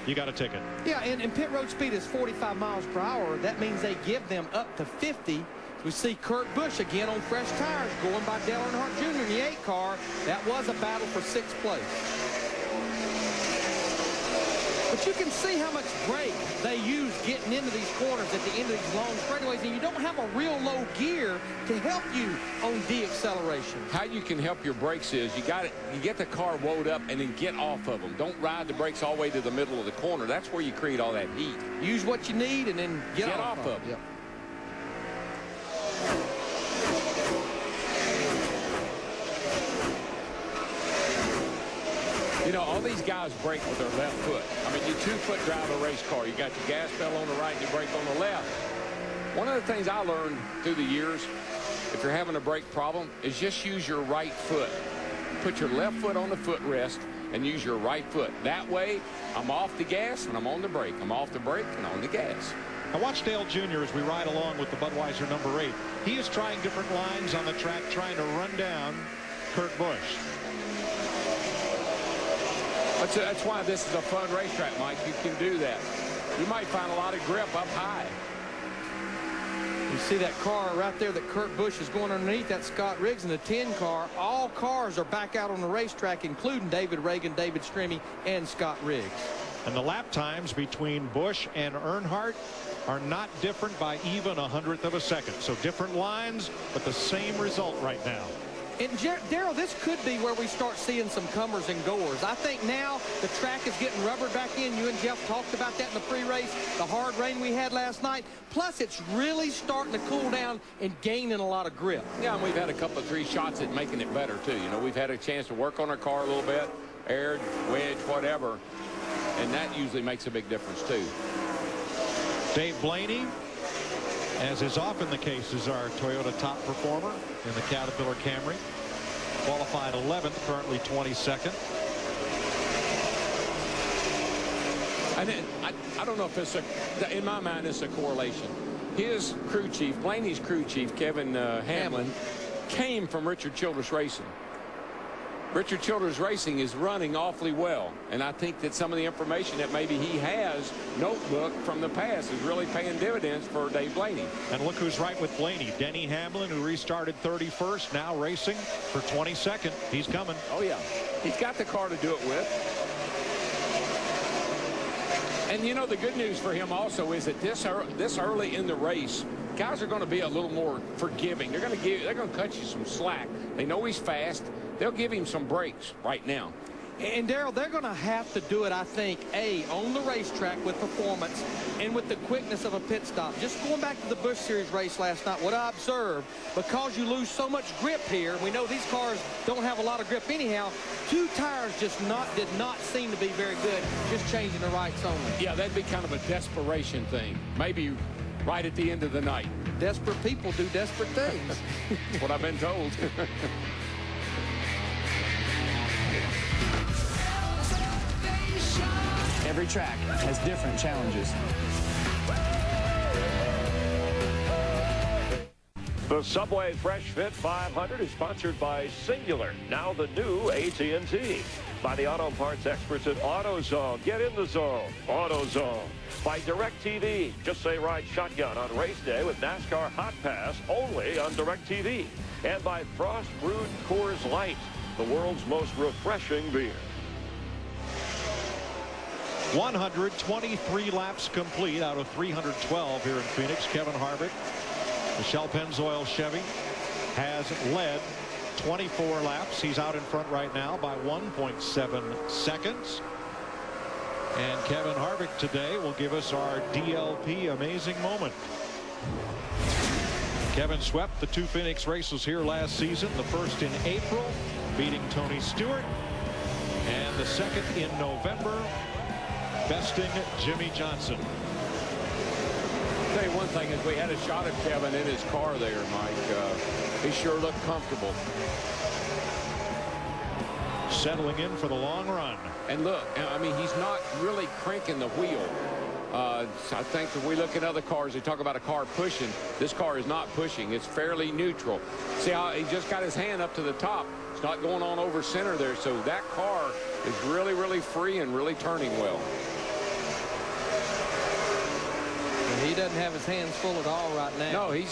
you got a ticket. Yeah, and pit road speed is 45 miles per hour. That means they give them up to 50. We see Kurt Busch again on fresh tires going by Dale Earnhardt Jr. in the 8 car. That was a battle for 6th place. But you can see how much brake they use getting into these corners at the end of these long straightaways, and you don't have a real low gear to help you on deceleration. How you can help your brakes is you get the car wound up and then get off of them. Don't ride the brakes all the way to the middle of the corner. That's where you create all that heat. Use what you need and then get off of them. Yep. You know, all these guys brake with their left foot. I mean, you 2-foot drive a race car. You got your gas pedal on the right and you brake on the left. One of the things I learned through the years, if you're having a brake problem, is just use your right foot. Put your left foot on the footrest and use your right foot. That way, I'm off the gas and I'm on the brake. I'm off the brake and on the gas. Now watch Dale Jr. as we ride along with the Budweiser number 8. He is trying different lines on the track, trying to run down Kurt Busch. That's why this is a fun racetrack, Mike. You can do that. You might find a lot of grip up high. You see that car right there that Kurt Busch is going underneath. That's Scott Riggs in the 10 car. All cars are back out on the racetrack, including David Reagan, David Stremme, and Scott Riggs. And the lap times between Busch and Earnhardt are not different by even 1/100 of a second. So different lines, but the same result right now. And Darrell, this could be where we start seeing some comers and goers. I think now the track is getting rubbered back in. You and Jeff talked about that in the pre-race, the hard rain we had last night. Plus, it's really starting to cool down and gaining a lot of grip. Yeah, and we've had a couple of 3 shots at making it better, too. You know, we've had a chance to work on our car a little bit, aired, wedge, whatever, and that usually makes a big difference, too. Dave Blaney, as is often the case, is our Toyota top performer in the Caterpillar Camry. Qualified 11th, currently 22nd. I don't know if it's in my mind, it's a correlation. His crew chief, Blaney's crew chief, Kevin Hamlin, came from Richard Childress Racing. Richard Childress Racing is running awfully well, and I think that some of the information that maybe he has notebook from the past is really paying dividends for Dave Blaney. And look who's right with Blaney. Denny Hamlin, who restarted 31st, now racing for 22nd. He's coming. Oh, yeah. He's got the car to do it with. And, you know, the good news for him also is that this early in the race, guys are going to be a little more forgiving. They're going to cut you some slack. They know he's fast. They'll give him some breaks right now. And Darrell, they're going to have to do it, I think, on the racetrack with performance and with the quickness of a pit stop. Just going back to the Busch Series race last night, what I observed, because you lose so much grip here, we know these cars don't have a lot of grip anyhow, 2 tires just did not seem to be very good, just changing the rights only. Yeah, that'd be kind of a desperation thing. Maybe right at the end of the night. Desperate people do desperate things. That's what I've been told. Every track has different challenges. The Subway Fresh Fit 500 is sponsored by Singular, now the new AT&T. By the auto parts experts at AutoZone. Get in the zone. AutoZone. By DirecTV. Just say ride shotgun on race day with NASCAR Hot Pass only on DirecTV. And by Frost Brewed Coors Light, the world's most refreshing beer. 123 laps complete out of 312 here in Phoenix. Kevin Harvick, the Shell Pennzoil Chevy, has led 24 laps. He's out in front right now by 1.7 seconds. And Kevin Harvick today will give us our DLP amazing moment. Kevin swept the 2 Phoenix races here last season. The first in April, beating Tony Stewart. And the second in November, besting Jimmy Johnson. I'll tell you one thing, is we had a shot at Kevin in his car there, Mike. He sure looked comfortable. Settling in for the long run. And look, I mean, he's not really cranking the wheel. So I think if we look at other cars, they talk about a car pushing. This car is not pushing. It's fairly neutral. See how he just got his hand up to the top. It's not going on over center there. So that car is really, really free and really turning well. doesn't have his hands full at all right now. No, he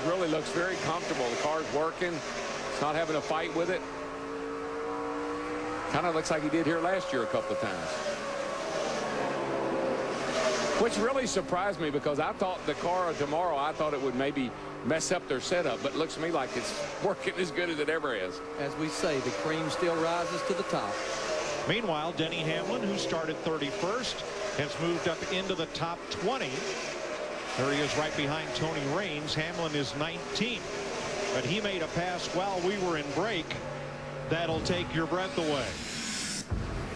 really looks very comfortable. The car's working. He's not having a fight with it. Kind of looks like he did here last year a couple of times. Which really surprised me because I thought the car tomorrow, I thought it would maybe mess up their setup, but it looks to me like it's working as good as it ever is. As we say, the cream still rises to the top. Meanwhile, Denny Hamlin, who started 31st, has moved up into the top 20. There he is right behind Tony Raines. Hamlin is 19th, but he made a pass while we were in break. That'll take your breath away.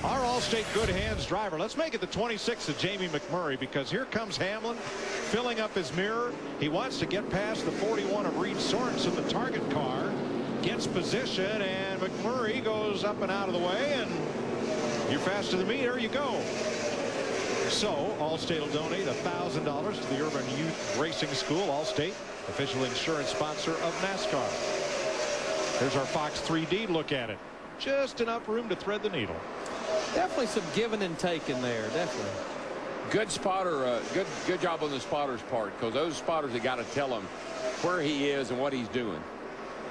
Our Allstate Good Hands driver. Let's make it the 26th of Jamie McMurray, because here comes Hamlin filling up his mirror. He wants to get past the 41 of Reed Sorensen, the target car. Gets position, and McMurray goes up and out of the way, and you're faster than me. There you go. So Allstate will donate $1,000 to the Urban Youth Racing School. Allstate, official insurance sponsor of NASCAR. There's our Fox 3D look at it. Just enough room to thread the needle. Definitely some giving and taking there. Definitely. Good spotter. Good job on the spotter's part, because those spotters have got to tell him where he is and what he's doing.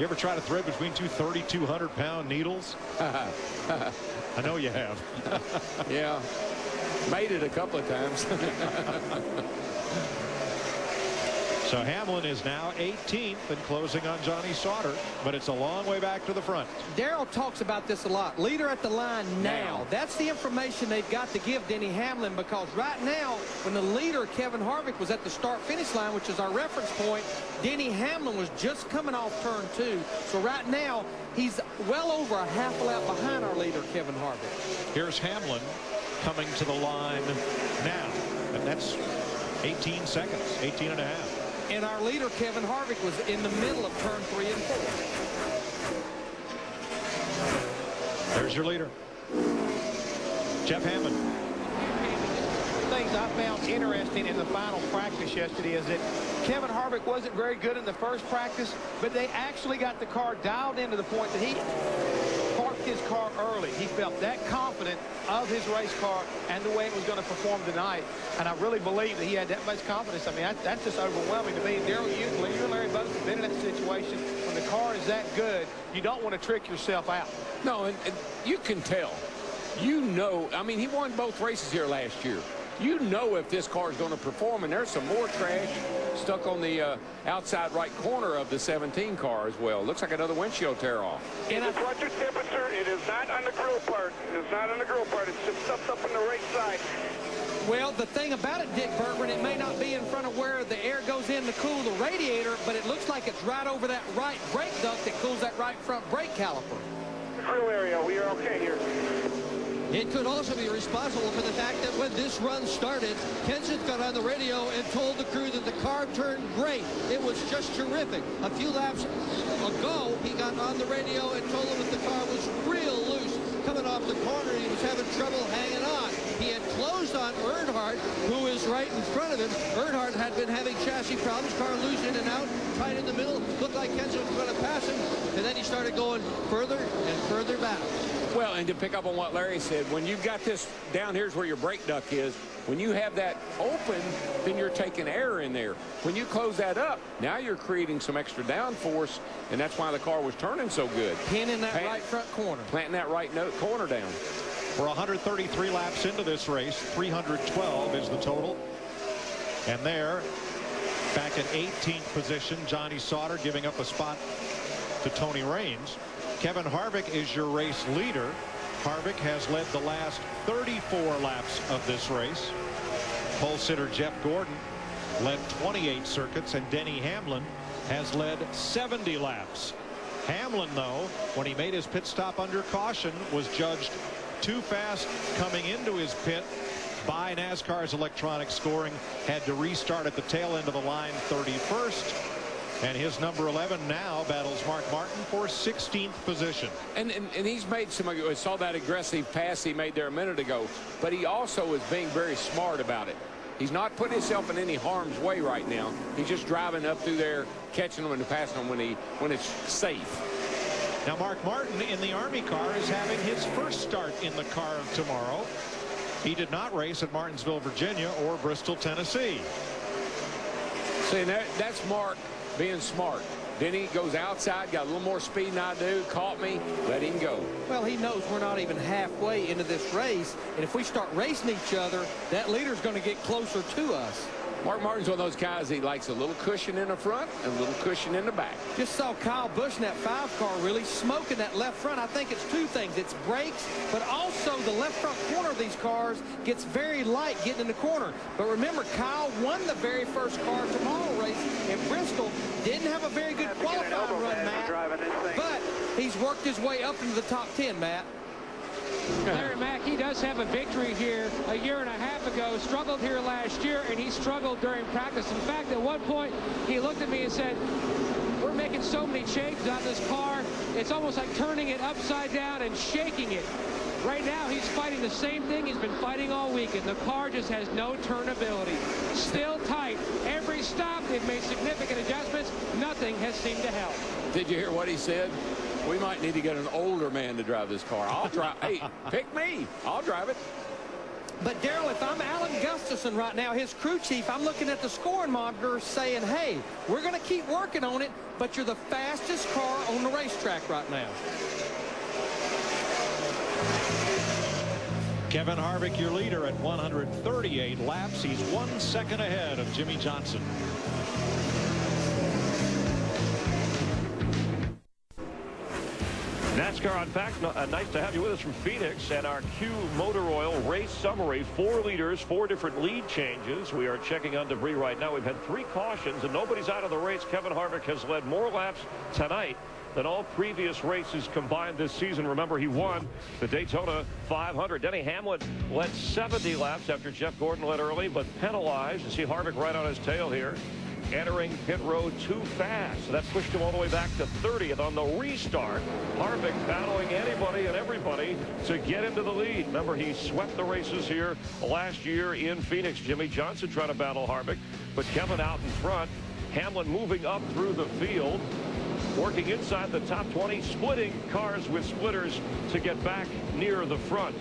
You ever try to thread between two 3,200-pound needles? I know you have. Yeah. Made it a couple of times. So Hamlin is now 18th and closing on Johnny Sauter, but it's a long way back to the front. Darrell talks about this a lot. Leader at the line now. That's the information they've got to give Denny Hamlin, because right now, when the leader, Kevin Harvick, was at the start-finish line, which is our reference point, Denny Hamlin was just coming off turn 2. So right now, he's well over a half a lap behind our leader, Kevin Harvick. Here's Hamlin coming to the line now, and that's 18 seconds, 18 and a half. And our leader, Kevin Harvick, was in the middle of turn 3 and 4. There's your leader, Jeff Hammond. Things I found interesting in the final practice yesterday is that Kevin Harvick wasn't very good in the first practice, but they actually got the car dialed into the point that he parked his car early. He felt that confident of his race car and the way it was going to perform tonight. And I really believe that he had that much confidence. I mean, that's just overwhelming to me. Darrell, you and Larry both have been in that situation. When the car is that good, you don't want to trick yourself out. No, and you can tell. You know, I mean, he won both races here last year. You know if this car is going to perform, and there's some more trash stuck on the outside right corner of the 17 car as well. Looks like another windshield tear off. And it's watch your temperature. It is not on the grill part. It's not on the grill part. It's just stuff up on the right side. Well, the thing about it, Dick Bergman, it may not be in front of where the air goes in to cool the radiator, but it looks like it's right over that right brake duct that cools that right front brake caliper. The grill area, we are okay here. It could also be responsible for the fact that when this run started, Kenseth got on the radio and told the crew that the car turned great. It was just terrific. A few laps ago, he got on the radio and told them that the car was real loose. Coming off the corner, he was having trouble hanging on. He had closed on Earnhardt, who is right in front of him. Earnhardt had been having chassis problems, car loose in and out, tight in the middle. Looked like Kenseth was going to pass him, and then he started going further and further back. Well, and to pick up on what Larry said, when you've got this down, here's where your brake duct is. When you have that open, then you're taking air in there. When you close that up, now you're creating some extra downforce, and that's why the car was turning so good. Pinning that right front corner. Planting that right corner down. We're 133 laps into this race. 312 is the total. And there, back at 18th position, Johnny Sauter giving up a spot to Tony Raines. Kevin Harvick is your race leader. Harvick has led the last 34 laps of this race. Pole sitter Jeff Gordon led 28 circuits, and Denny Hamlin has led 70 laps. Hamlin, though, when he made his pit stop under caution, was judged too fast coming into his pit by NASCAR's electronic scoring, had to restart at the tail end of the line 31st. And his number 11 now battles Mark Martin for 16th position. And he's made some, I saw that aggressive pass he made there a minute ago, but he also is being very smart about it. He's not putting himself in any harm's way right now. He's just driving up through there, catching them and passing them when it's safe. Now Mark Martin in the Army car is having his first start in the car tomorrow. He did not race at Martinsville, Virginia or Bristol, Tennessee. See, that's Mark being smart. Then he goes outside, got a little more speed than I do, caught me, let him go. Well, he knows we're not even halfway into this race, and if we start racing each other, that leader's going to get closer to us. Mark Martin's one of those guys, he likes a little cushion in the front and a little cushion in the back. Just saw Kyle Busch in that 5 car really smoking that left front. I think it's 2 things. It's brakes, but also the left front corner of these cars gets very light getting in the corner. But remember, Kyle won the very first car tomorrow race in Bristol. Didn't have a very good qualifying run, Matt, but he's worked his way up into the top 10, Matt. Larry Mack, he does have a victory here a year and a half ago, struggled here last year, and he struggled during practice. In fact, at one point, he looked at me and said, we're making so many changes on this car, it's almost like turning it upside down and shaking it. Right now, he's fighting the same thing he's been fighting all week, and the car just has no turnability. Still tight. Every stop, they've made significant adjustments. Nothing has seemed to help. Did you hear what he said? We might need to get an older man to drive this car. I'll drive. Hey, pick me. I'll drive it. But, Darrell, if I'm Alan Gustafson right now, his crew chief, I'm looking at the scoring monitor saying, hey, we're going to keep working on it, but you're the fastest car on the racetrack right now. Kevin Harvick, your leader at 138 laps. He's 1 second ahead of Jimmy Johnson. NASCAR, in fact, nice to have you with us from Phoenix. And our Q Motor Oil race summary, 4 leaders, 4 different lead changes. We are checking on debris right now. We've had 3 cautions and nobody's out of the race. Kevin Harvick has led more laps tonight than all previous races combined this season. Remember, he won the Daytona 500. Denny Hamlin led 70 laps after Jeff Gordon led early, but penalized. You see Harvick right on his tail here, entering pit road too fast. So that pushed him all the way back to 30th on the restart. Harvick battling anybody and everybody to get into the lead. Remember, he swept the races here last year in Phoenix. Jimmy Johnson trying to battle Harvick, but Kevin out in front. Hamlin moving up through the field, working inside the top 20, splitting cars with splitters to get back near the front.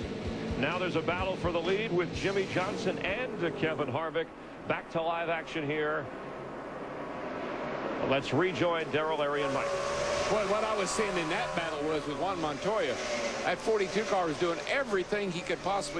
Now there's a battle for the lead with Jimmy Johnson and Kevin Harvick. Back to live action here. Let's rejoin Darrell, Larry, and Mike. Well, what I was seeing in that battle was with Juan Montoya. That 42 car was doing everything he could possibly